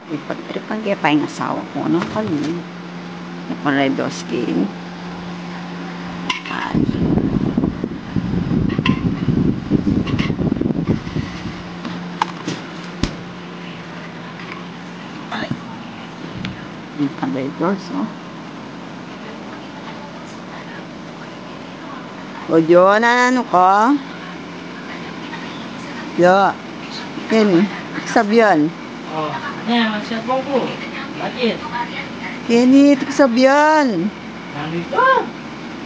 Ipagtripan kaya pa yung asawa ko. Ano ka yun? Napanay doskin. Ay. Ay. Napanay dos, oh. O, Jo, ano ka? Jo. Yan, sabihan. Oh, yan, mag-cellphone ko. Bakit? Kenny, sabihan. Nandito.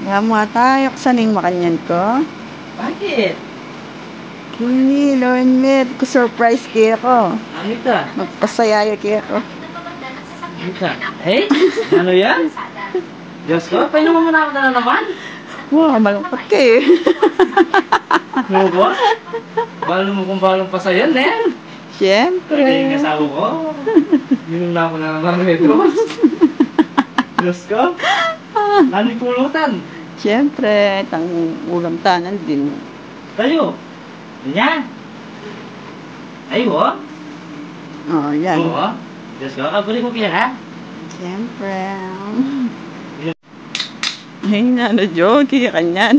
Nga mo tayo, kasaning makanyan ko. Bakit? Kenny, Lauren Med, surprise kaya ko. Nandito. Magpasayaya kaya ko. Nandito. Hey, ano yan? Diyos ko, painuman mo na ako na naman. Wow, malungkot ka eh. Mo ba? Balo mo kung balong pa sa'yo, Nen. Siyempre. Yung asawa ko. Yun na ako na naman ito. Diyos ko. Nani pulutan. Siyempre, itang ulam tanan din. Tayo. Yan. Ay, wo. Oh, yan. Oo. Diyos ko, kabuli mo kaya, ha? Siyempre. Ay, ano, Jo, kaya kanyan.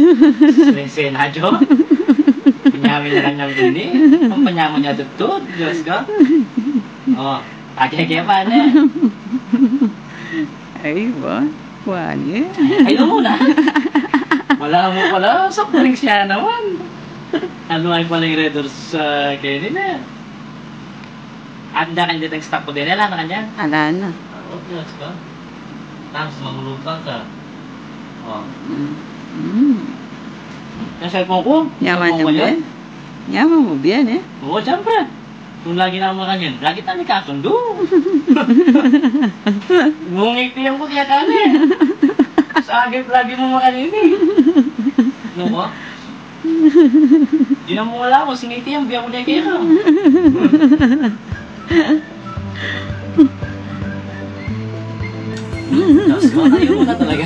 Sena, Jo. Pinyamin na lang niyang gini. Ang panyamo niya tutut. Diyos ko. Oo. Kaya pa, ne? Ay, ba? Wani. Ay, no muna. Wala mo pala. Soft drinks siya naman. Ano ay pala yung Red Doors kayo nila? Anda ka dito yung stock ko din. Alam na kanya? Ala na. Oo, Diyos ko. Tapos mamulutang ka. Oo. Yung cellphone ko? Yaman Cellphone ko na yan? ba? Yaman mo biyan eh. Oo, siyempre. Kung lagi na mga kanyan, lagi tayo kasundo. Bungitiyan ko kaya kami. Sa agad lagi mo mga kanyan eh. Ano ba? Di na mo wala ako, singitiyan, biya ko na kaya ka. Diyos ko, ayaw mo na talaga.